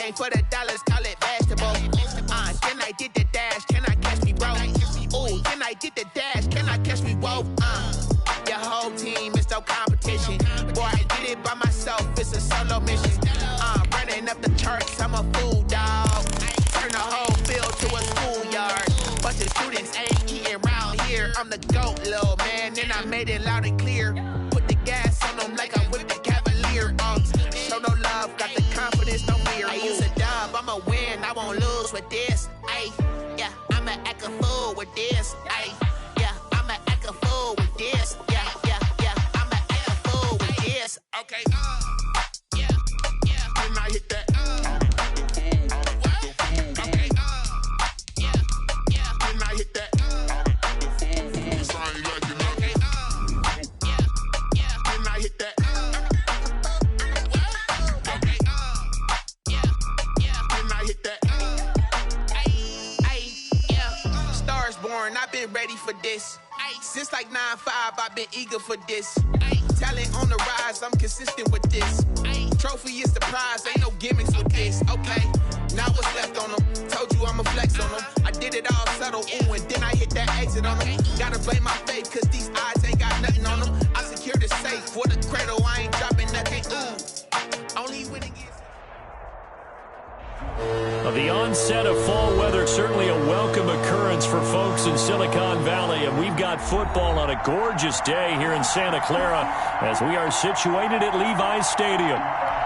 came for the dollars, call it vegetable. Then I did the dash, can I catch me, bro? Ooh, then I did the dash, can I catch me, whoa? Your whole team is no competition. Boy, I did it by myself, it's a solo mission. Running up the charts, I'm a fool, dog. Turn the whole field to a schoolyard. Bunch of students ain't eating round here. I'm the GOAT, little man, and I made it loud and clear. Put the gas on them like I whipped the Cavalier. Show no love, got the confidence, no fear. I use a dub, I'ma win, I won't lose with this. Ay, yeah, I'ma act a fool with this. Ay, yeah, I'ma act a fool with this. Yeah, yeah, yeah, I'ma act a fool with this. Okay, yeah, yeah, when I hit that. Okay, yeah, yeah, when I hit that. It's like you like it, okay, yeah, yeah, when I hit that. Okay, yeah, yeah, when I hit that. Ay, yeah, stars born, I've been ready for this. Since like 9-5, I've been eager for this. Talent on the rise, I'm consistent with this. Trophy is the prize, ain't no gimmicks with this. Okay, now what's left on them? Told you I'ma flex on them. I did it all subtle, ooh, and then I hit that exit on them. Gotta blame my faith, cause these odds ain't got nothing on them. I secure the safe for the cradle, I ain't dropping nothing, ooh. Only when it gets... The onset of fall weather, certainly a welcome occurrence for folks in Silicon Valley, and we've got football on a gorgeous day here in Santa Clara as we are situated at Levi's Stadium.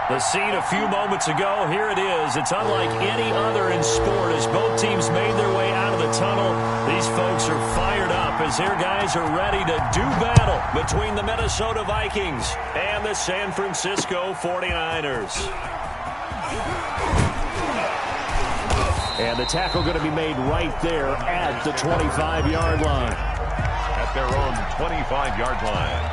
The scene a few moments ago, here it is. It's unlike any other in sport as both teams made their way out of the tunnel. These folks are fired up as their guys are ready to do battle between the Minnesota Vikings and the San Francisco 49ers. And the tackle going to be made right there at the 25-yard line. At their own 25-yard line.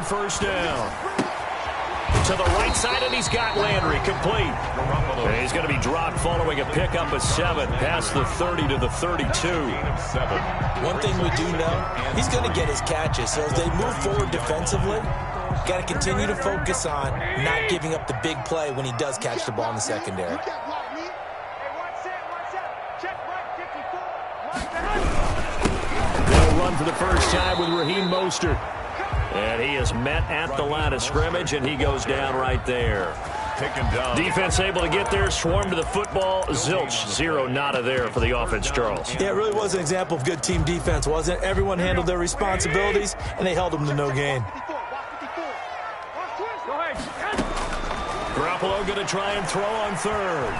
First down. To the right side, and he's got Landry complete. And he's going to be dropped following a pickup of 7 past the 30 to the 32. One thing we do know, he's going to get his catches. So as they move forward defensively, got to continue to focus on not giving up the big play when he does catch the ball in the secondary. They'll run for the first time with Raheem Mostert. And he is met at the line of scrimmage, and he goes down right there. Taken down. Defense able to get there, swarm to the football. Zilch, 0 nada there for the offense, Charles. Yeah, it really was an example of good team defense, wasn't it? Everyone handled their responsibilities, and they held them to no gain. Garoppolo going to try and throw on third.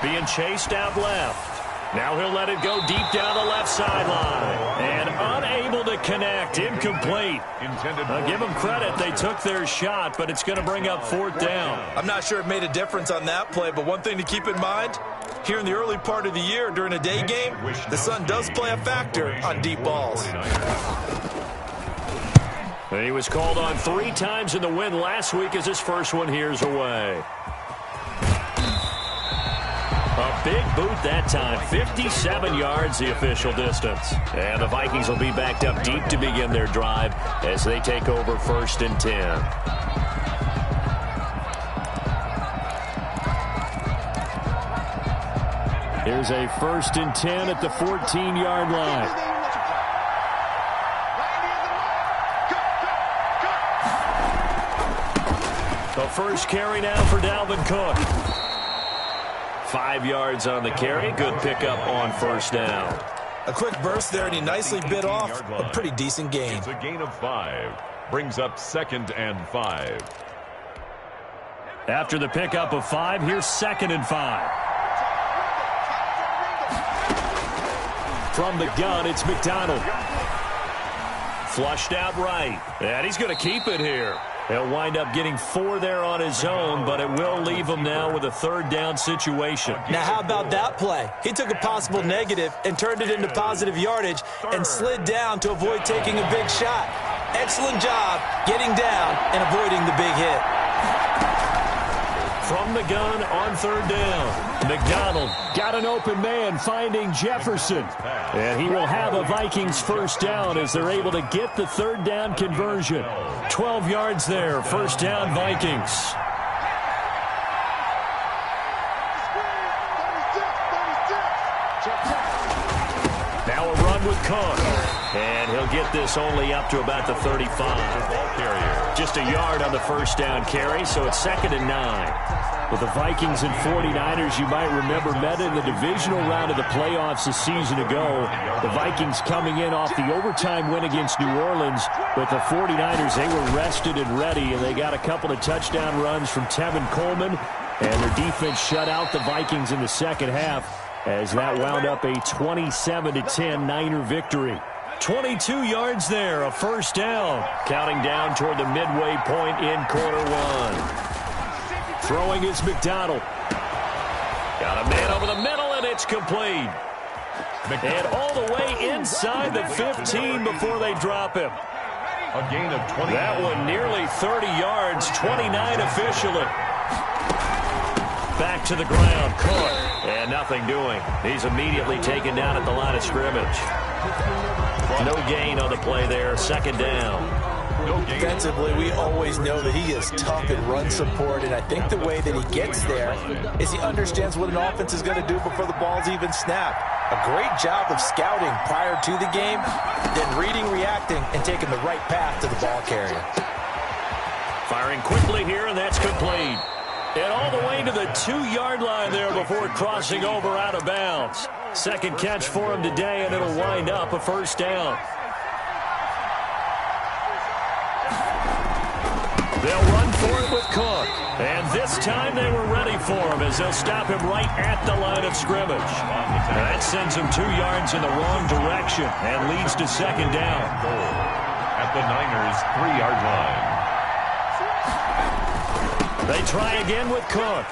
Being chased out left. Now he'll let it go deep down the left sideline. And unable to connect. Incomplete. Give them credit. They took their shot, but it's going to bring up 4th down. I'm not sure it made a difference on that play, but one thing to keep in mind, here in the early part of the year during a day game, the sun does play a factor on deep balls. He was called on 3 times in the win last week as his first one here's away. A big boot that time, 57 yards the official distance. And the Vikings will be backed up deep to begin their drive as they take over 1st and 10. Here's a 1st and 10 at the 14-yard line. The first carry now for Dalvin Cook. 5 yards on the carry. Good pickup on 1st down. A quick burst there, and he nicely bit off a pretty decent gain. It's a gain of 5. Brings up 2nd and 5. After the pickup of 5, here's 2nd and 5. From the gun, it's McDonald. Flushed out right. And he's going to keep it here. He'll wind up getting 4 there on his own, but it will leave him now with a 3rd down situation. Now, how about that play? He took a possible negative and turned it into positive yardage and slid down to avoid taking a big shot. Excellent job getting down and avoiding the big hit. From the gun on third down, McDonald got an open man finding Jefferson. And he will have a Vikings first down as they're able to get the third down conversion. 12 yards there, first down Vikings. Now a run with Cook. And he'll get this only up to about the 35. Just a yard on the first down carry, so it's 2nd and 9. With the Vikings and 49ers, you might remember, met in the divisional round of the playoffs a season ago. The Vikings coming in off the overtime win against New Orleans. But the 49ers, they were rested and ready, and they got a couple of touchdown runs from Tevin Coleman. And their defense shut out the Vikings in the second half as that wound up a 27-10 Niner victory. 22 yards there, a first down. Counting down toward the midway point in quarter one. Throwing is McDonald. Got a man over the middle, and it's complete. And all the way inside the 15 before they drop him. A gain of 20. That one nearly 30 yards, 29 officially. Back to the ground, Cook. And nothing doing. He's immediately taken down at the line of scrimmage. No gain on the play there, second down. Defensively, we always know that he is tough in run support, and I think the way that he gets there is he understands what an offense is going to do before the ball's even snapped. A great job of scouting prior to the game, then reading, reacting, and taking the right path to the ball carrier. Firing quickly here, and that's complete. And all the way to the 2-yard line there before crossing over out of bounds. Second catch for him today, and it'll wind up a first down. They'll run for it with Cook. And this time they were ready for him as they'll stop him right at the line of scrimmage. And that sends him 2 yards in the wrong direction and leads to second down. At the Niners' 3-yard line. They try again with Cook.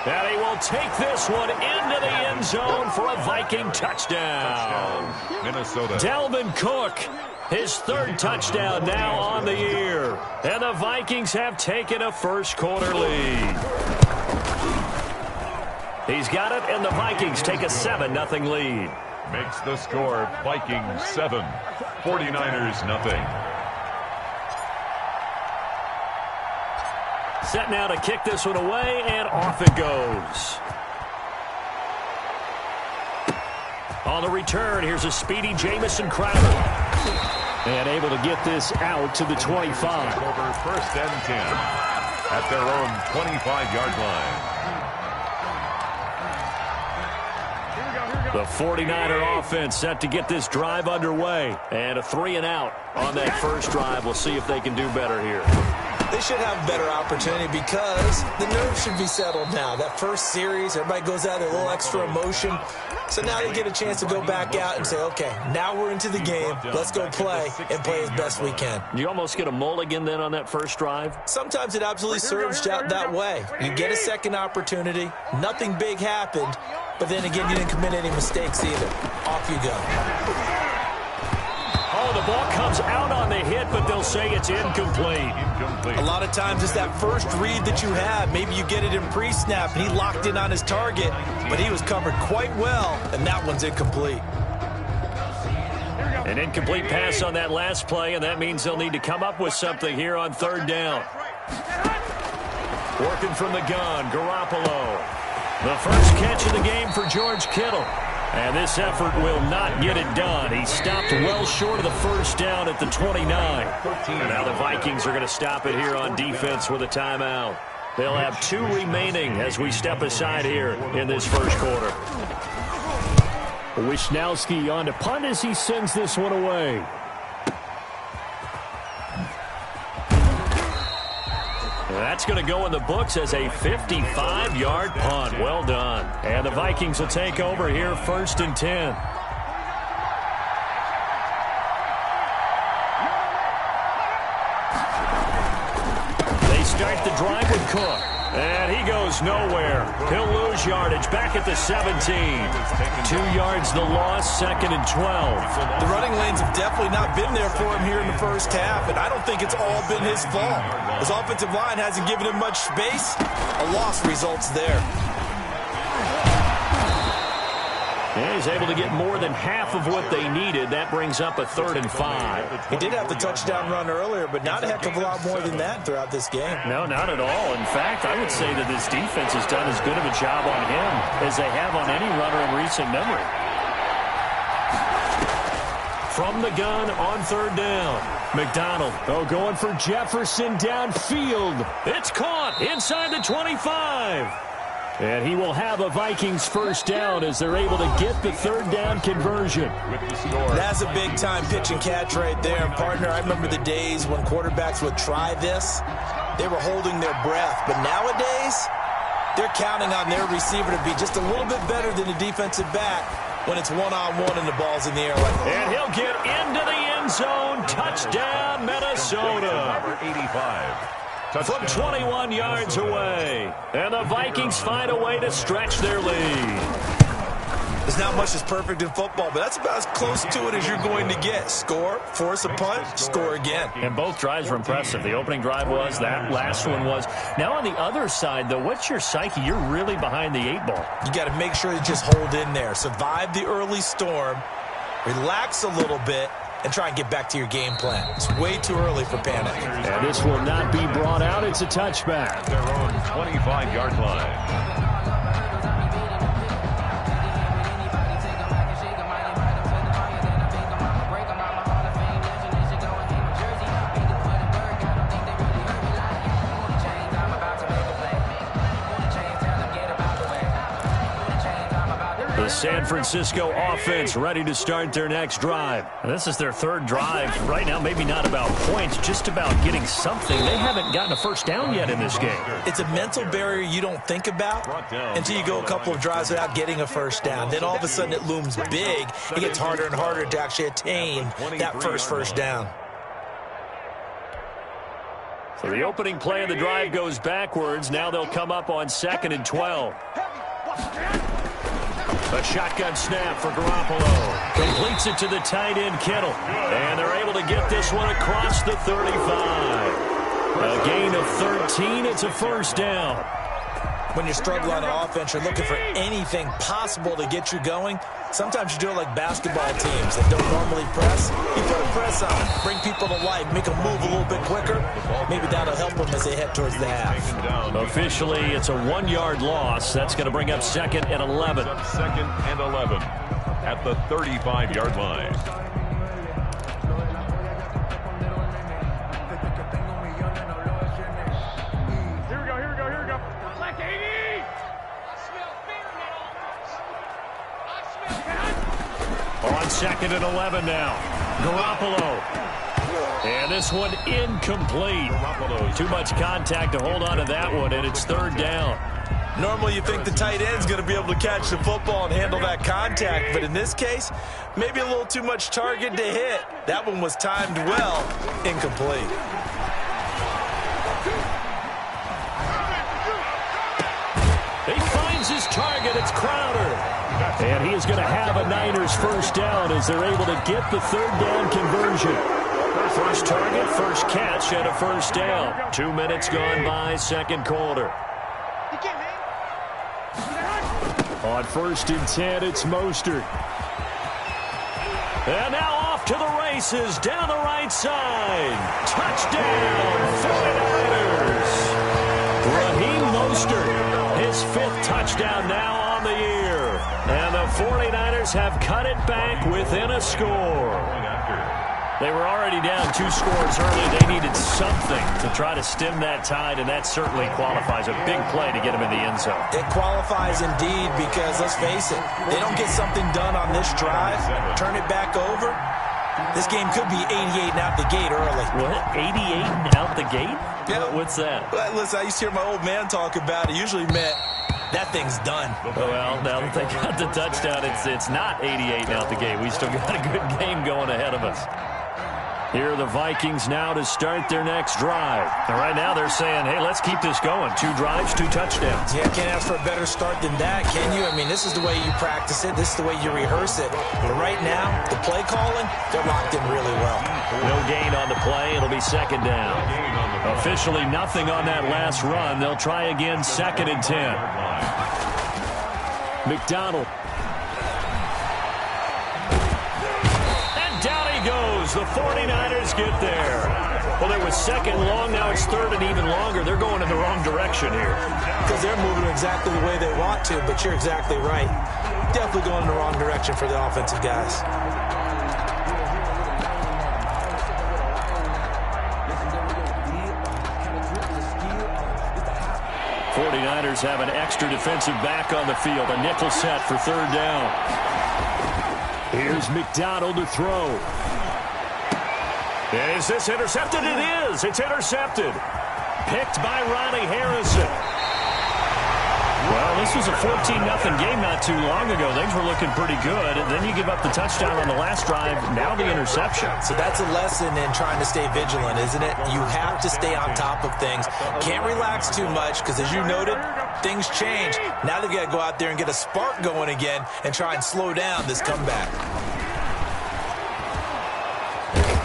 And he will take this one into the end zone for a Viking touchdown. Minnesota. Dalvin Cook, his third touchdown now on the year. And the Vikings have taken a first-quarter lead. He's got it, and the Vikings take a 7-0 lead. Makes the score Vikings 7, 49ers nothing. Set now to kick this one away, and off it goes. On the return, here's a speedy Jamison Crowder. And able to get this out to the 25. Over 1st and 10 at their own 25-yard line. The 49er offense set to get this drive underway. And a 3-and-out on that first drive. We'll see if they can do better here. They should have a better opportunity because the nerves should be settled now. That first series, everybody goes out with a little extra emotion. So now they get a chance to go back out and say, okay, now we're into the game. Let's go play and play as best we can. You almost get a mulligan then on that first drive? Sometimes it absolutely serves out that way. You get a second opportunity. Nothing big happened. But then again, you didn't commit any mistakes either. Off you go. Oh, the ball comes out on the hit, but they'll say it's incomplete. A lot of times it's that first read that you have. Maybe you get it in pre-snap, and he locked in on his target, but he was covered quite well, and that one's incomplete. An incomplete pass on that last play, and that means they'll need to come up with something here on third down. Working from the gun, Garoppolo. The first catch of the game for George Kittle. And this effort will not get it done. He stopped well short of the first down at the 29. And now the Vikings are going to stop it here on defense with a timeout. They'll have 2 remaining as we step aside here in this first quarter. Wisnowski on to punt as he sends this one away. That's going to go in the books as a 55-yard punt. Well done. And the Vikings will take over here 1st and 10. They start the drive with Cook. And he goes nowhere. He'll lose yardage back at the 17. 2 yards the loss, 2nd and 12. The running lanes have definitely not been there for him here in the first half, and I don't think it's all been his fault. His offensive line hasn't given him much space. A loss results there. Yeah, he's able to get more than half of what they needed. That brings up a 3rd and 5. He did have the touchdown run earlier, but not a heck of a lot more than that throughout this game. No, not at all. In fact, I would say that this defense has done as good of a job on him as they have on any runner in recent memory. From the gun on 3rd down. McDonald, going for Jefferson downfield. It's caught inside the 25. And he will have a Vikings first down as they're able to get the 3rd down conversion. That's a big-time pitch and catch right there. And, partner, I remember the days when quarterbacks would try this. They were holding their breath. But nowadays, they're counting on their receiver to be just a little bit better than the defensive back when it's one-on-one and the ball's in the air like that. And he'll get into the end zone. Touchdown, Minnesota. Number 85. From 21 yards away. And the Vikings find a way to stretch their lead. There's not much that's perfect in football, but that's about as close to it as you're going to get. Score, force a punt, score again. And both drives were impressive. The opening drive was, that last one was. Now on the other side, though, what's your psyche? You're really behind the 8 ball. You got to make sure you just hold in there. Survive the early storm, relax a little bit, and try and get back to your game plan. It's way too early for panic. And this will not be brought out. It's a touchback. Their own 25-yard line. The San Francisco offense ready to start their next drive. And this is their 3rd drive. Right now, maybe not about points, just about getting something. They haven't gotten a first down yet in this game. It's a mental barrier you don't think about until you go a couple of drives without getting a first down. Then all of a sudden it looms big. It gets harder and harder to actually attain that first down. So the opening play of the drive goes backwards. Now they'll come up on 2nd and 12. A shotgun snap for Garoppolo. Completes it to the tight end, Kittle. And they're able to get this one across the 35. A gain of 13. It's a first down. When you're struggling on offense, you're looking for anything possible to get you going. Sometimes you do it like basketball teams that don't normally press. You put a press on, bring people to life, make them move a little bit quicker. Maybe that'll help them as they head towards the half. Officially, it's a 1-yard loss. That's going to bring up 2nd and 11. 2nd and 11 at the 35-yard line. On 2nd and 11 now. Garoppolo. And this one incomplete. Too much contact to hold on to that one, and it's 3rd down. Normally you think the tight end's going to be able to catch the football and handle that contact, but in this case, maybe a little too much target to hit. That one was timed well, incomplete. He finds his target. It's Crowder. And he is going to have a Niners first down as they're able to get the 3rd down conversion. First target, first catch, and a first down. 2 minutes gone by, 2nd quarter. On 1st and 10, it's Mostert. And now off to the races, down the right side. Touchdown, 49ers. Raheem Mostert, his 5th touchdown now on the year. And the 49ers have cut it back within a score. They were already down 2 scores early. They needed something to try to stem that tide, and that certainly qualifies. A big play to get them in the end zone. It qualifies indeed because, let's face it, they don't get something done on this drive, turn it back over, this game could be 88 and out the gate early. What? 88 and out the gate? Yeah. What's that? Well, listen, I used to hear my old man talk about it. Usually meant that thing's done. Well, now that they got the touchdown, it's not 88 and out the gate. We still got a good game going ahead of us. Here are the Vikings now to start their next drive. And right now they're saying, hey, let's keep this going. 2 drives, 2 touchdowns. Yeah, can't ask for a better start than that, can you? I mean, this is the way you practice it. This is the way you rehearse it. But right now, the play calling, they're locked in really well. No gain on the play. It'll be second down. Officially nothing on that last run. They'll try again, 2nd and 10. McDonald. The 49ers get there. Well, it was 2nd long. Now it's 3rd and even longer. They're going in the wrong direction here. Because they're moving exactly the way they want to, but you're exactly right. Definitely going in the wrong direction for the offensive guys. 49ers have an extra defensive back on the field. A nickel set for 3rd down. Here's McDonald to throw. Is this intercepted? It is. It's intercepted. Picked by Ronnie Harrison. Well, this was a 14-0 game not too long ago. Things were looking pretty good. And then you give up the touchdown on the last drive. Now the interception. So that's a lesson in trying to stay vigilant, isn't it? You have to stay on top of things. Can't relax too much because, as you noted, things change. Now they've got to go out there and get a spark going again and try and slow down this comeback.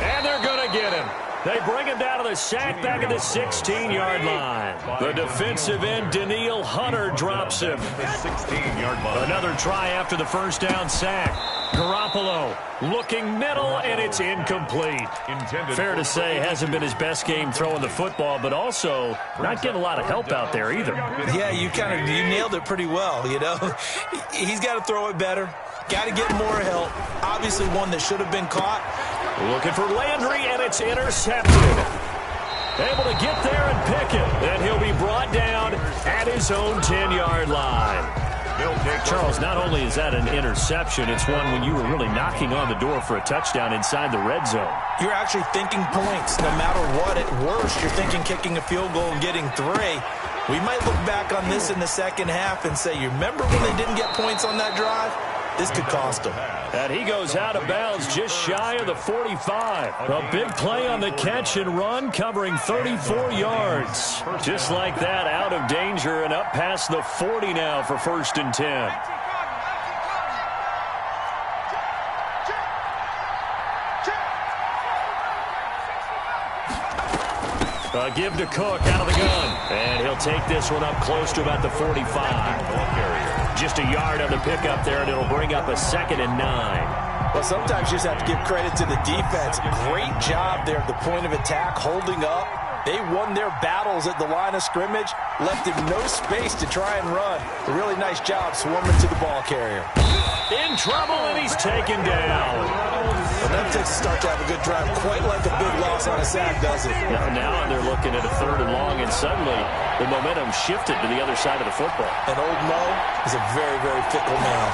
And they're going to get him. They bring him down to the sack back at the 16-yard line. The defensive end, Danielle Hunter, drops him. 16-yard line. Another try after the first down sack. Garoppolo looking middle, and it's incomplete. Fair to say, hasn't been his best game throwing the football, but also not getting a lot of help out there either. Yeah, you nailed it pretty well, you know. He's got to throw it better. Got to get more help. Obviously one that should have been caught. Looking for Landry, and it's intercepted. Able to get there and pick it. And he'll be brought down at his own 10-yard line. Charles, not only is that an interception, it's one when you were really knocking on the door for a touchdown inside the red zone. You're actually thinking points. No matter what, at worst, you're thinking kicking a field goal and getting 3. We might look back on this in the second half and say, you remember when they didn't get points on that drive? This could cost him. And he goes out of bounds just shy of the 45. A big play on the catch and run, covering 34 yards. Just like that, out of danger and up past the 40 now for 1st and 10. A give to Cook out of the gun. And he'll take this one up close to about the 45. Just a yard on the pickup there, and it'll bring up a 2nd and 9. Well, sometimes you just have to give credit to the defense. Great job there at the point of attack, holding up. They won their battles at the line of scrimmage, left him no space to try and run. A really nice job swarming to the ball carrier. In trouble, and he's taken down. Well, that takes a start to have a good drive, quite like a big loss on a sack, does it? Now they're looking at a 3rd and long, and suddenly the momentum shifted to the other side of the football. And old Mo is a very, very fickle man.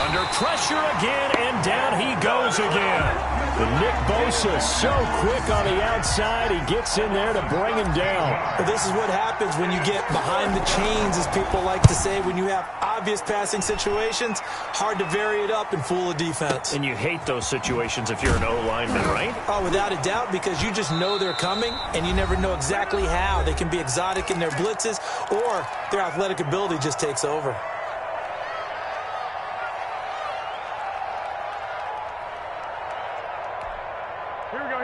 Under pressure again, and down he goes again. And Nick Bosa so quick on the outside, he gets in there to bring him down. But this is what happens when you get behind the chains, as people like to say. When you have obvious passing situations, hard to vary it up and fool a defense. And you hate those situations if you're an O-lineman, right? Oh, without a doubt, because you just know they're coming, and you never know exactly how. They can be exotic in their blitzes, or their athletic ability just takes over.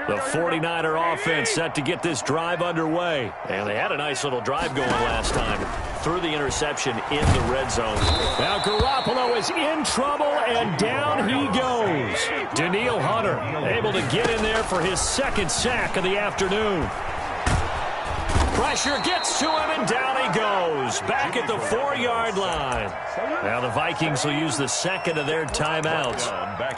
The 49er offense set to get this drive underway. And they had a nice little drive going last time. Threw the interception in the red zone. Now Garoppolo is in trouble, and down he goes. Danielle Hunter able to get in there for his 2nd sack of the afternoon. Pressure gets to him, and down he goes. Back at the 4-yard line. Now the Vikings will use the 2nd of their timeouts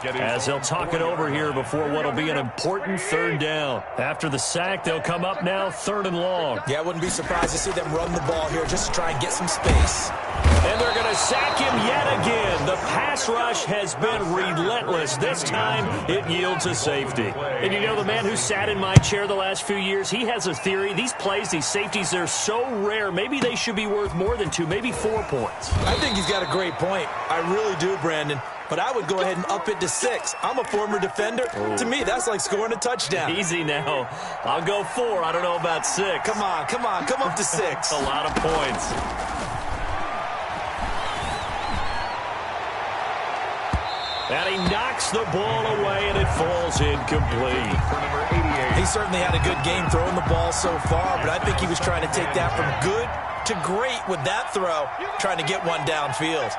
as they'll talk it over here before what will be an important 3rd down. After the sack, they'll come up now 3rd and long. Yeah, I wouldn't be surprised to see them run the ball here just to try and get some space. And they're going to sack him yet again. The pass rush has been relentless. This time, it yields a safety. And you know, the man who sat in my chair the last few years, he has a theory. These plays, these safeties, they're so rare. Maybe they should be worth more than 2, maybe 4 points. I think he's got a great point. I really do, Brandon. but I would go ahead and up it to 6. I'm a former defender. To me, that's like scoring a touchdown. Easy now. I'll go 4. I don't know about 6. Come on. Come up to 6. A lot of points. And he knocks the ball away, and it falls incomplete. He certainly had a good game throwing the ball so far, but I think he was trying to take that from good to great with that throw, trying to get one downfield.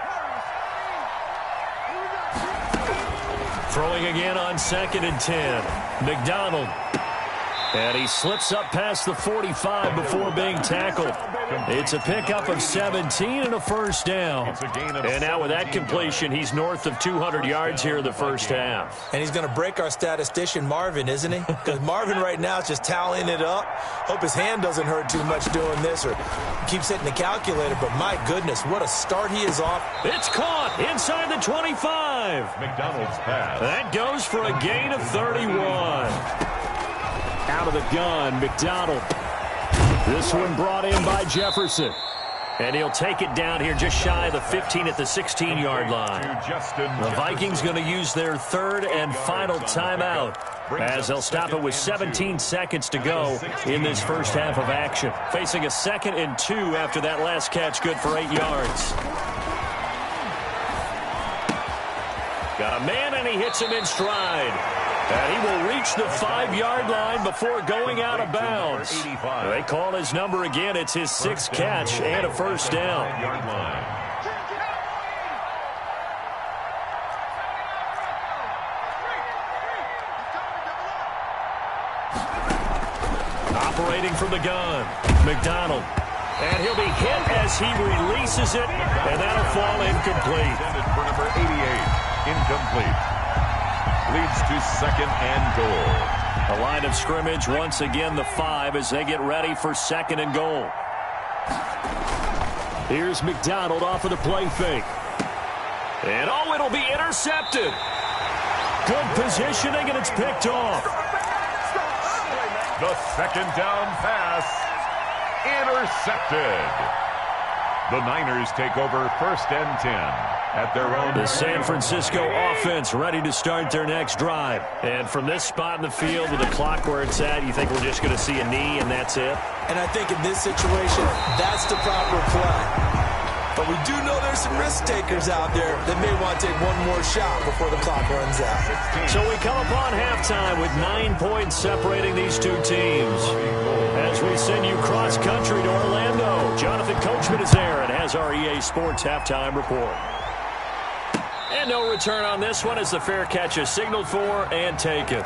Throwing again on 2nd and 10. McDonald. And he slips up past the 45 before being tackled. It's a pickup of 17 and a first down. And now with that completion, he's north of 200 yards here in the first half. And he's going to break our statistician, Marvin, isn't he? Because Marvin right now is just tallying it up. Hope his hand doesn't hurt too much doing this or keeps hitting the calculator. But my goodness, what a start he is off. It's caught inside the 25. McDonald's pass. That goes for a gain of 31. Out of the gun, McDonald. This one brought in by Jefferson. And he'll take it down here just shy of the 15 at the 16-yard line. The Vikings going to use their 3rd and final timeout as they'll stop it with 17 seconds to go in this first half of action. Facing a 2nd and 2 after that last catch, good for 8 yards. Got a man, and he hits him in stride. And he will reach the 5-yard line before going out of bounds. They call his number again. It's his 6th catch and a first down. Operating from the gun, McDonald. And he'll be hit as he releases it, and that'll fall incomplete. For number 88, incomplete. Leads to 2nd and goal. The line of scrimmage once again the 5 as they get ready for 2nd and goal. Here's McDonald off of the play fake. And it'll be intercepted. Good positioning, and it's picked off. The 2nd down pass intercepted. The Niners take over 1st and 10. At their own. The San Francisco offense ready to start their next drive. And from this spot in the field with the clock where it's at, you think we're just going to see a knee and that's it? And I think in this situation, that's the proper play. But we do know there's some risk takers out there that may want to take one more shot before the clock runs out. So we come upon halftime with 9 points separating these two teams. As we send you cross-country to Orlando, Jonathan Coachman is there and has our EA Sports halftime report. And no return on this one as the fair catch is signaled for and taken.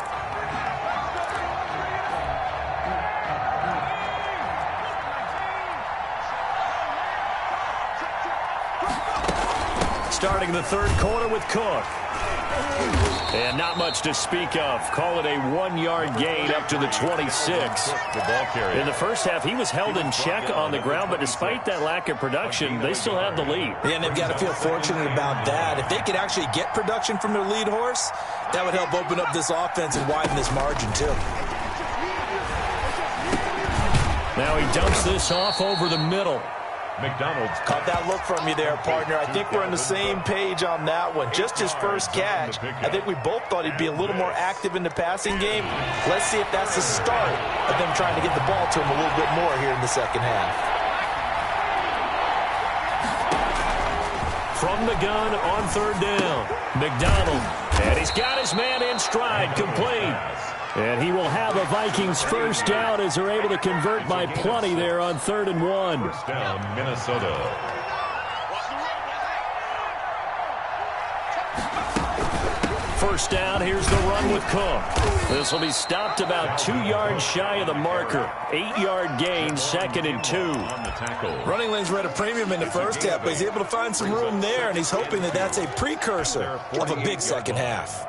Starting the 3rd quarter with Cook. And not much to speak of. Call it a 1-yard gain up to the 26. In the first half, he was held in check on the ground, but despite that lack of production, they still have the lead. Yeah, and they've got to feel fortunate about that. If they could actually get production from their lead horse, that would help open up this offense and widen this margin, too. Now he dumps this off over the middle. McDonald's caught that look from you there, partner. I think we're on the same page on that one. Just his first catch. I think we both thought he'd be a little more active in the passing game. Let's see if that's the start of them trying to get the ball to him a little bit more here in the second half. From the gun on 3rd down, McDonald. And he's got his man in stride, complete. And he will have a Vikings first down as they're able to convert by plenty there on 3rd and 1. First down, Minnesota. First down, here's the run with Cook. This will be stopped about 2 yards shy of the marker. 8-yard gain, 2nd and 2. On the tackle. Running lanes were at a premium in the first half, but he's able to find some room there, and he's hoping that that's a precursor of a big second half.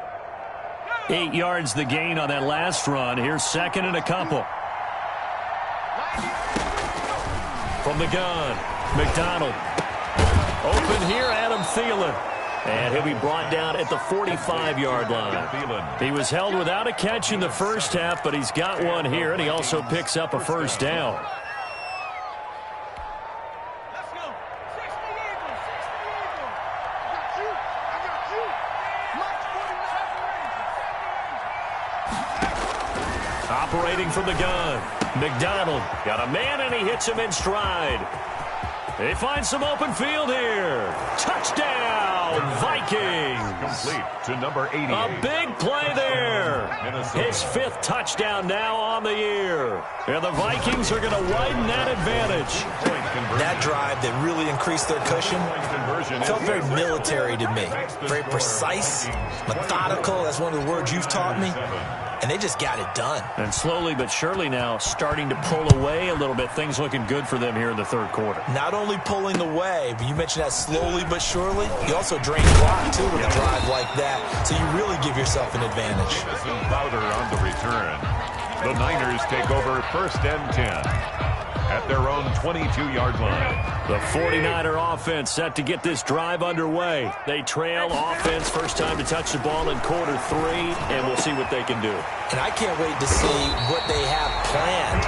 8 yards the gain on that last run. Here's 2nd and a couple. From the gun, McDonald. Open here, Adam Thielen. And he'll be brought down at the 45-yard line. He was held without a catch in the first half, but he's got one here, and he also picks up a first down. Operating from the gun. McDonald got a man, and he hits him in stride. They find some open field here. Touchdown, Vikings. Complete to number 88. A big play there. His 5th touchdown now on the year. And the Vikings are going to widen that advantage. That drive that really increased their cushion felt very military to me. Very precise, methodical. That's one of the words you've taught me. And they just got it done. And slowly but surely now starting to pull away a little bit. Things looking good for them here in the third quarter. Not only pulling away, but you mentioned that slowly but surely. You also drain clock, too, with a drive like that. So you really give yourself an advantage. Louder on the return. The Niners take over 1st and 10 at their own 22-yard line. The 49er offense set to get this drive underway. They trail offense, first time to touch the ball in quarter 3, and we'll see what they can do. And I can't wait to see what they have planned,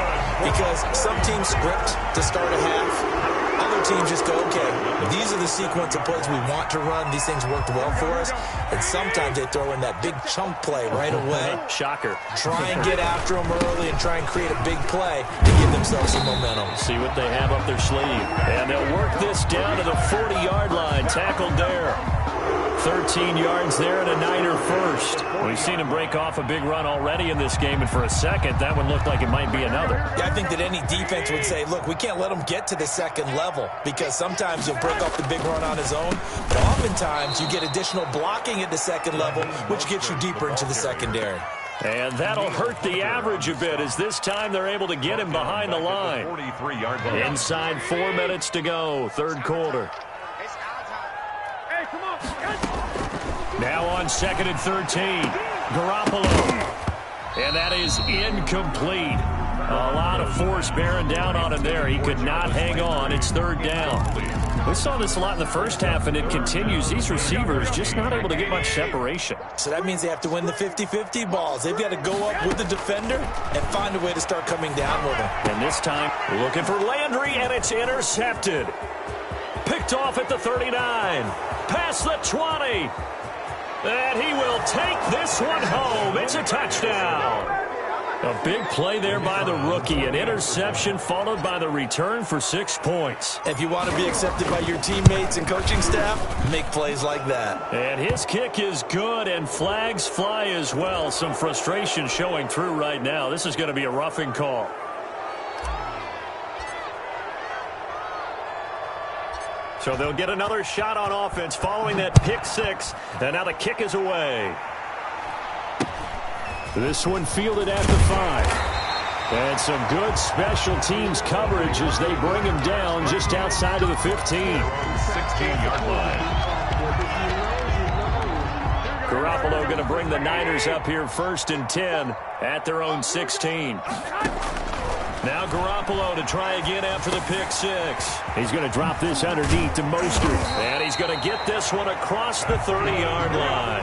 because some teams script to start a half. Other teams just go, okay, these are the sequence of plays we want to run. These things worked well for us. And sometimes they throw in that big chunk play right away. Shocker. Try and get after them early and try and create a big play to give themselves some momentum. See what they have up their sleeve. And they'll work this down to the 40-yard line. Tackled there. 13 yards there and a Niner first. We've seen him break off a big run already in this game, and for a second, that one looked like it might be another. Yeah, I think that any defense would say, look, we can't let him get to the second level, because sometimes he'll break off the big run on his own, but oftentimes you get additional blocking at the second level, which gets you deeper into the secondary. And that'll hurt the average a bit, as this time they're able to get him behind the line. 43-yard line. Inside 4 minutes to go, third quarter. Now on 2nd and 13, Garoppolo. And that is incomplete. A lot of force bearing down on him there. He could not hang on. It's 3rd down. We saw this a lot in the first half, and it continues. These receivers just not able to get much separation. So that means they have to win the 50-50 balls. They've got to go up with the defender and find a way to start coming down with him. And this time, looking for Landry, and it's intercepted. Picked off at the 39. Past the 20. And he will take this one home. It's a touchdown. A big play there by the rookie. An interception followed by the return for 6 points. If you want to be accepted by your teammates and coaching staff, make plays like that. And his kick is good, and flags fly as well. Some frustration showing through right now. This is going to be a roughing call. So they'll get another shot on offense following that pick 6. And now the kick is away. This one fielded at the 5. And some good special teams coverage as they bring him down just outside of the 15. 16-yard line. Garoppolo going to bring the Niners up here 1st and 10 at their own 16. Now Garoppolo to try again after the pick 6. He's going to drop this underneath to Mostert. And he's going to get this one across the 30-yard line.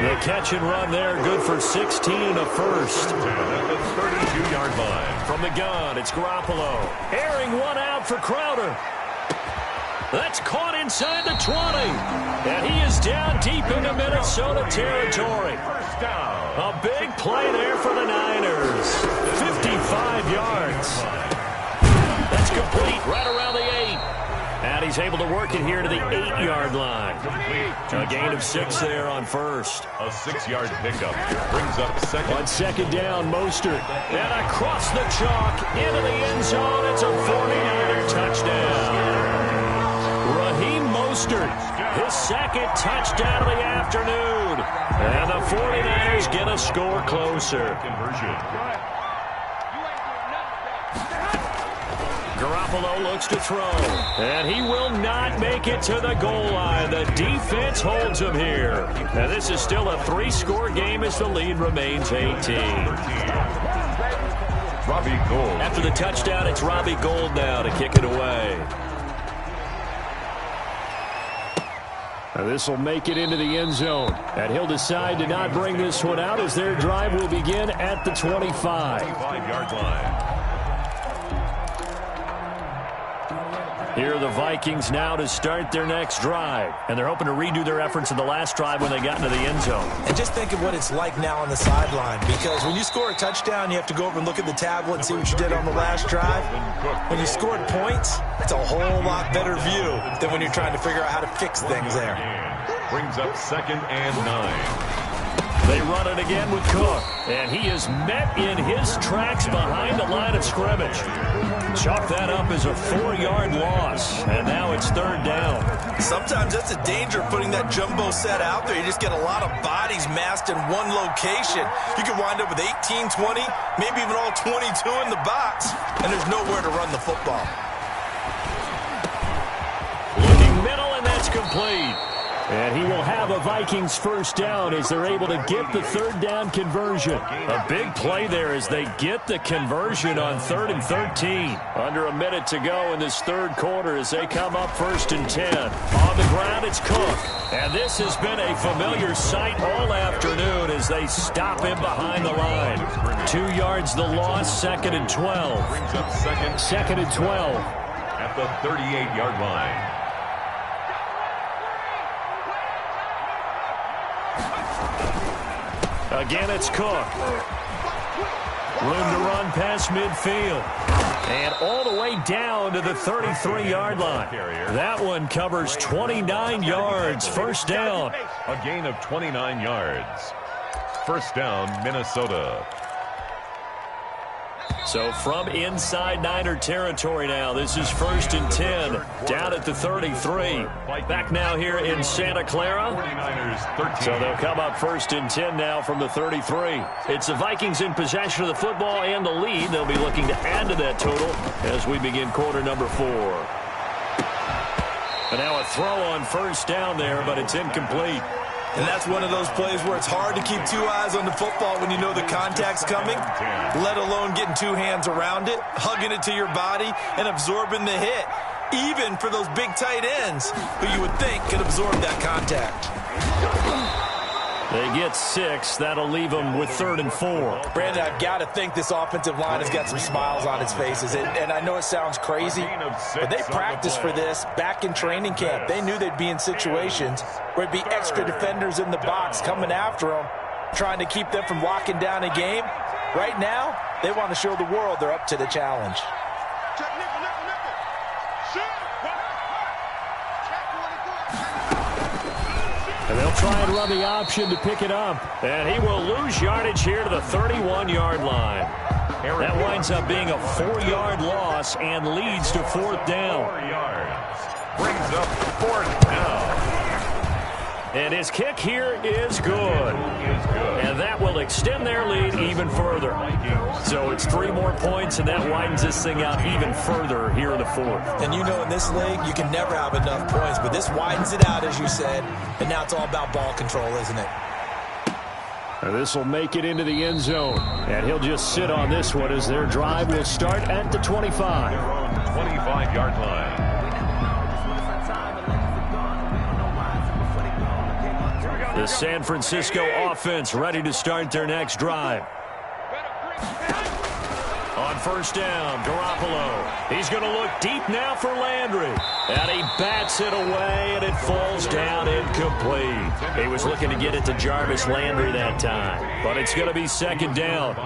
The catch and run there, good for 16 and a first. At the 32-yard line. From the gun, it's Garoppolo. Airing one out for Crowder. That's caught inside the 20. And he is down deep into Minnesota territory. First down. A big play there for the Niners. 55 yards. That's complete right around the 8. And he's able to work it here to the 8-yard line. A gain of 6 there on first. A 6-yard pickup. Brings up second. On second down, Mostert. And across the chalk into the end zone. It's a 49er touchdown. Raheem Mostert, his second touchdown of the afternoon. And the 49ers get a score closer. Conversion. Garoppolo looks to throw. And he will not make it to the goal line. The defense holds him here. And this is still a 3-score game as the lead remains 18. Robbie Gould. After the touchdown, it's Robbie Gould now to kick it away. This will make it into the end zone. And he'll decide to not bring this one out as their drive will begin at the 25. 25-yard line. Here are the Vikings now to start their next drive. And they're hoping to redo their efforts in the last drive when they got into the end zone. And just think of what it's like now on the sideline, because when you score a touchdown, you have to go over and look at the tablet and see what you did on the last drive. When you scored points, it's a whole lot better view than when you're trying to figure out how to fix things there. Brings up 2nd and 9. They run it again with Cook, and he is met in his tracks behind the line of scrimmage. Chalk that up as a 4-yard loss, and now it's 3rd down. Sometimes that's a danger of putting that jumbo set out there. You just get a lot of bodies massed in one location. You could wind up with 18, 20, maybe even all 22 in the box, and there's nowhere to run the football. Looking middle, and that's complete. And he will have a Vikings first down as they're able to get the 3rd down conversion. A big play there as they get the conversion on 3rd and 13. Under a minute to go in this 3rd quarter as they come up 1st and 10. On the ground, it's Cook. And this has been a familiar sight all afternoon as they stop him behind the line. 2 yards the loss, 2nd and 12. Brings up 2nd and 12. at the 38-yard line. Again, it's Cook. Room to run past midfield. And all the way down to the 33-yard line. That one covers 29 yards. First down. A gain of 29 yards. First down, Minnesota. So from inside Niner territory now, this is 1st and 10, down at the 33. Back now here in Santa Clara. 49ers 13. So they'll come up 1st and 10 now from the 33. It's the Vikings in possession of the football and the lead. They'll be looking to add to that total as we begin quarter number 4. And now a throw on 1st down there, but it's incomplete. And that's one of those plays where it's hard to keep 2 eyes on the football when you know the contact's coming, let alone getting 2 hands around it, hugging it to your body, and absorbing the hit, even for those big tight ends who you would think could absorb that contact. They get 6. That'll leave them with 3rd and 4. Brandon, I've got to think this offensive line has got some smiles on its faces. And I know it sounds crazy, but they practiced for this back in training camp. They knew they'd be in situations where it'd be extra defenders in the box coming after them, trying to keep them from locking down a game. Right now, they want to show the world they're up to the challenge. And they'll try and run the option to pick it up. And he will lose yardage here to the 31-yard line. That winds up being a 4-yard loss and leads to 4th down. 4 yards. Brings up 4th down. And his kick here is good. And that will extend their lead even further. So it's 3 more points, and that widens this thing out even further here in the 4th. And you know in this league, you can never have enough points, but this widens it out, as you said, and now it's all about ball control, isn't it? And this will make it into the end zone. And he'll just sit on this one as their drive will start at the 25. Their own 25-yard line. The San Francisco offense ready to start their next drive. On 1st down, Garoppolo. He's going to look deep now for Landry. And he bats it away, and it falls down incomplete. He was looking to get it to Jarvis Landry that time. But it's going to be 2nd down.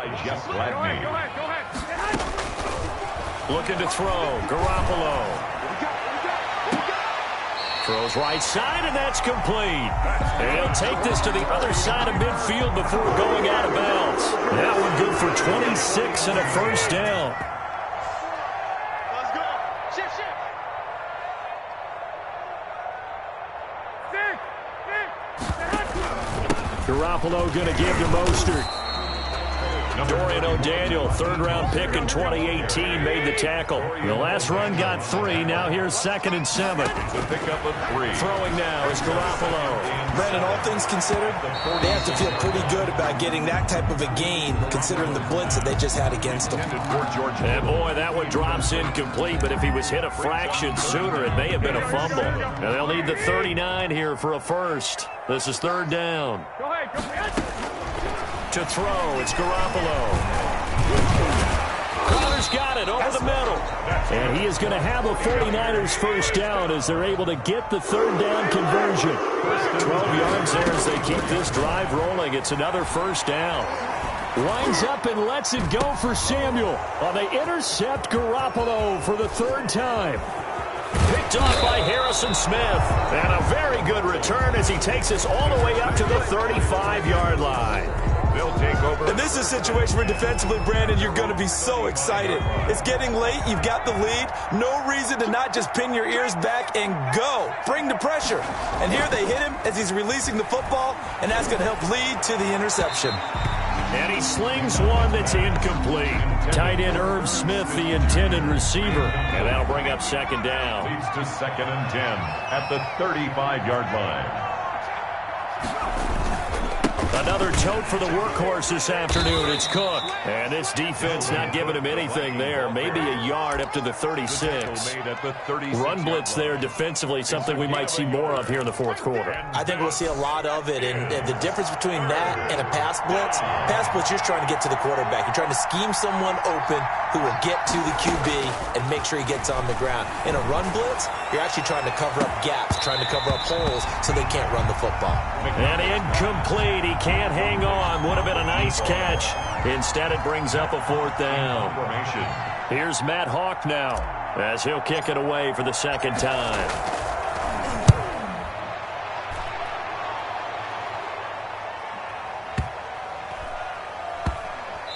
Looking to throw, Garoppolo. Throws right side, and that's complete. And he'll take this to the other side of midfield before going out of bounds. That one good for 26 and a 1st down. Let's go. Shift. Garoppolo going to give to Mostert. Dorian O'Daniel, 3rd-round pick in 2018, made the tackle. The last run got 3. Now here's 2nd and 7. The pickup of 3. Throwing now is Garoppolo. Brandon, all things considered, they have to feel pretty good about getting that type of a gain, considering the blitz that they just had against them. And boy, that one drops incomplete, but if he was hit a fraction sooner, it may have been a fumble. And they'll need the 39 here for a first. This is 3rd down. Go ahead. To throw, it's Garoppolo. Crowder's got it over the middle. And he is going to have a 49ers first down as they're able to get the third down conversion. 12 yards there as they keep this drive rolling. It's another first down. Lines up and lets it go for Samuel. Well, they intercept Garoppolo for the third time. Picked off by Harrison Smith. And a very good return as he takes us all the way up to the 35-yard line. They'll take over. And this is a situation where defensively, Brandon, you're going to be so excited. It's getting late. You've got the lead. No reason to not just pin your ears back and go. Bring the pressure. And here they hit him as he's releasing the football, and that's going to help lead to the interception. And he slings one that's incomplete. Tight end Irv Smith, the intended receiver. And that'll bring up second down. Leads to 2nd and 10 at the 35-yard line. Another tote for the workhorse this afternoon. It's Cook. And this defense not giving him anything there. Maybe a yard up to the 36. Run blitz there defensively, something we might see more of here in the fourth quarter. I think we'll see a lot of it. And the difference between that and a pass blitz, you're just trying to get to the quarterback. You're trying to scheme someone open who will get to the QB and make sure he gets on the ground. In a run blitz, you're actually trying to cover up gaps, trying to cover up holes so they can't run the football. And incomplete. He can't hang on. Would have been a nice catch. Instead, it brings up a fourth down. Here's Matt Hawk now as he'll kick it away for the second time.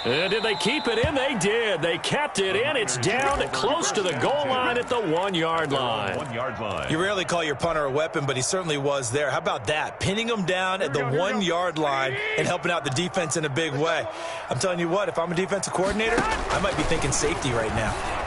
And did they keep it in? They did. They kept it in. It's down close to the goal line at the 1-yard line. 1-yard line. You rarely call your punter a weapon, but he certainly was there. How about that? Pinning him down at the 1-yard line and helping out the defense in a big way. I'm telling you what, if I'm a defensive coordinator, I might be thinking safety right now.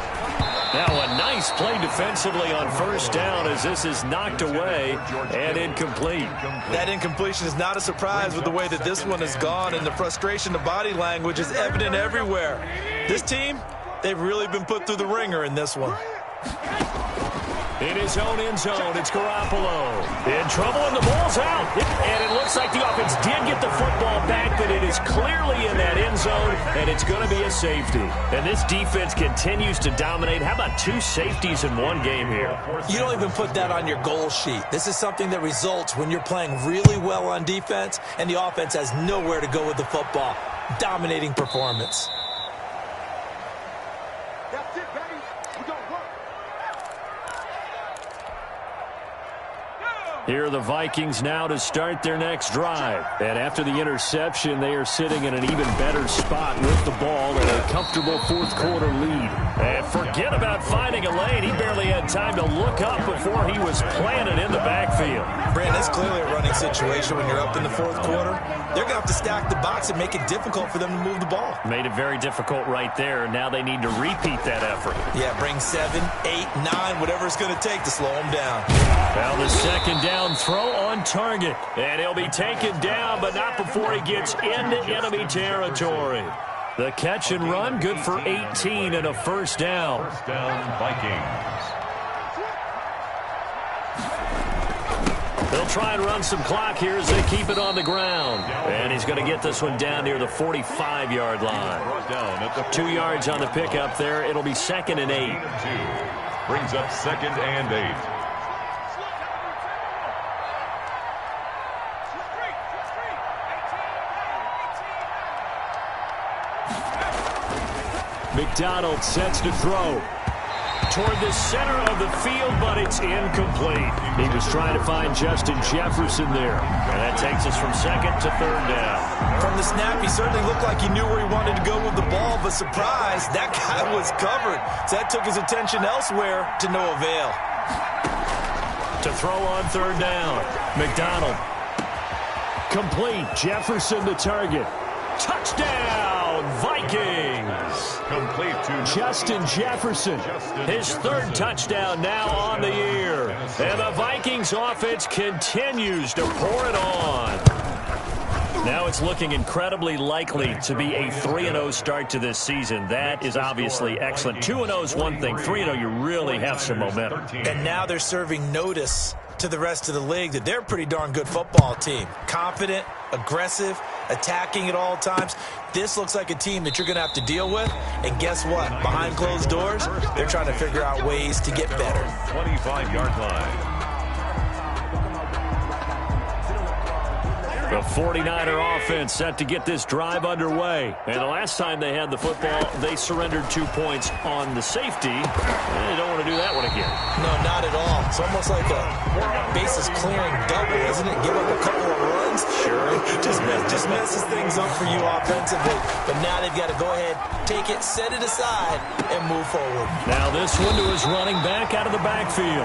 Now a nice play defensively on first down as this is knocked away and incomplete. That incompletion is not a surprise with the way that this one has gone, and the frustration, the body language is evident everywhere. This team, they've really been put through the ringer in this one. In his own end zone, it's Garoppolo. In trouble, and the ball's out. And it looks like the offense did get the football back, but it is clearly in that end zone, and it's going to be a safety. And this defense continues to dominate. How about 2 safeties in one game here? You don't even put that on your goal sheet. This is something that results when you're playing really well on defense, and the offense has nowhere to go with the football. Dominating performance. Here are the Vikings now to start their next drive. And after the interception, they are sitting in an even better spot with the ball and a comfortable fourth quarter lead. And forget about finding a lane. He barely had time to look up before he was planted in the backfield. Brandon, it's clearly a running situation when you're up in the fourth quarter. They're going to have to stack the box and make it difficult for them to move the ball. Made it very difficult right there. Now they need to repeat that effort. Yeah, bring 7, 8, 9, whatever it's going to take to slow them down. Now the second down throw on target. And he'll be taken down, but not before he gets into enemy territory. The catch and run, good for 18 and a first down. First down, Vikings. They'll try and run some clock here as they keep it on the ground. And he's going to get this one down near the 45-yard line. 2 yards on the pickup there. It'll be 2nd and 8. Brings up 2nd and 8. McDonald sets to throw toward the center of the field, but it's incomplete. He was trying to find Justin Jefferson there. And that takes us from 2nd to 3rd down. From the snap, he certainly looked like he knew where he wanted to go with the ball, but surprise, that guy was covered. So that took his attention elsewhere to no avail. To throw on 3rd down. McDonald. Complete. Jefferson the target. Touchdown, Vikings. Complete to Justin Jefferson. His 3rd touchdown now on the year. And the Vikings offense continues to pour it on. Now it's looking incredibly likely to be a 3-0 start to this season. That is obviously excellent. 2-0 is one thing. 3-0, you really have some momentum. And now they're serving notice to the rest of the league that they're a pretty darn good football team. Confident, aggressive, attacking at all times. This looks like a team that you're going to have to deal with. And guess what? Behind closed doors, they're trying to figure out ways to get better. 25-yard line. The 49er offense set to get this drive underway. And the last time they had the football, they surrendered 2 points on the safety. They don't want to do that one again. No, not at all. It's almost like a bases clearing double, isn't it? Give up a couple of runs. Sure. Just messes things up for you offensively. But now they've got to go ahead, take it, set it aside, and move forward. Now this one to his running back out of the backfield.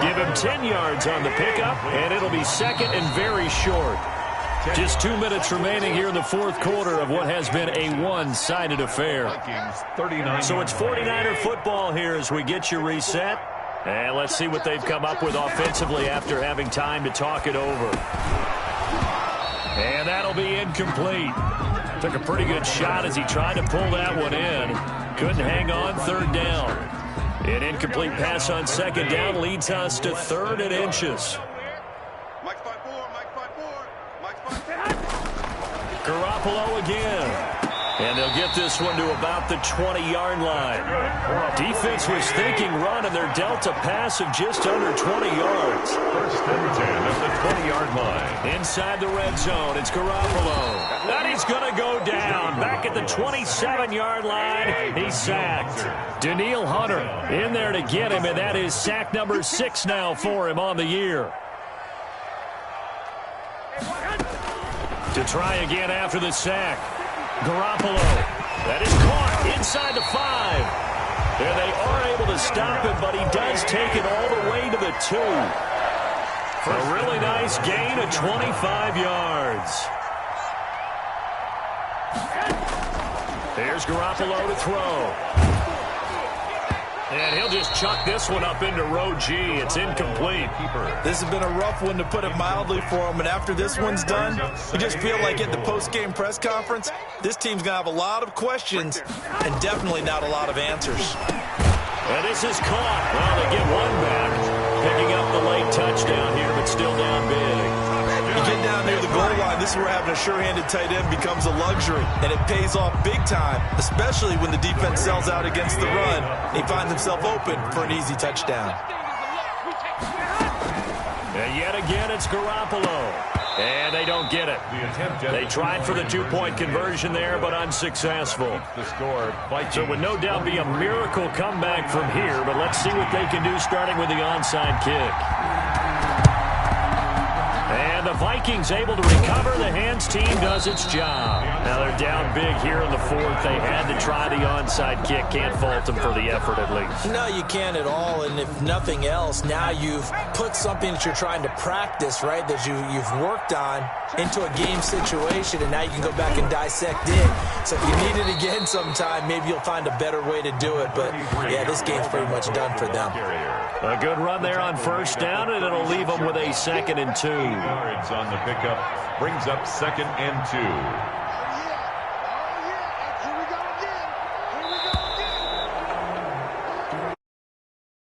Give him 10 yards on the pickup, and it'll be second and very short. Just 2 minutes remaining here in the fourth quarter of what has been a one-sided affair. So it's 49er football here as we get you reset. And let's see what they've come up with offensively after having time to talk it over. And that'll be incomplete. Took a pretty good shot as he tried to pull that one in. Couldn't hang on, third down. An incomplete pass on second down leads us to 3rd and inches. Garoppolo again. And they'll get this one to about the 20-yard line. Defense was thinking run, and they're dealt a pass of just under 20 yards. 1st and 10 at the 20-yard line. Inside the red zone, it's Garoppolo. And he's going to go down. Back at the 27-yard line, he's sacked. Danielle Hunter in there to get him, and that is sack number 6 now for him on the year. To try again after the sack. Garoppolo. That is caught inside the 5. And they are able to stop him, but he does take it all the way to the 2. For a really nice gain of 25 yards. There's Garoppolo to throw. And he'll just chuck this one up into row G. It's incomplete. This has been a rough one, to put it mildly, for him. And after this one's done, you just feel like at the post-game press conference, this team's going to have a lot of questions and definitely not a lot of answers. And this is caught. Well, they get one back. Picking up the late touchdown here, but still down big. You get down near the goal line, this is where having a sure-handed tight end becomes a luxury, and it pays off big time, especially when the defense sells out against the run, and he finds himself open for an easy touchdown. And yet again, it's Garoppolo. And they don't get it. They tried for the 2-point conversion there, but unsuccessful. So it would no doubt be a miracle comeback from here, but let's see what they can do starting with the onside kick. And the Vikings able to recover. The hands team does its job. Now they're down big here in the 4th. They had to try the onside kick. Can't fault them for the effort at least. No, you can't at all. And if nothing else, now you've put something that you're trying to practice, right, that you've worked on into a game situation, and now you can go back and dissect it. So if you need it again sometime, maybe you'll find a better way to do it. But, yeah, this game's pretty much done for them. A good run there on first down, and it'll leave them with a 2nd and 2. Yards on the pickup brings up 2nd and 2.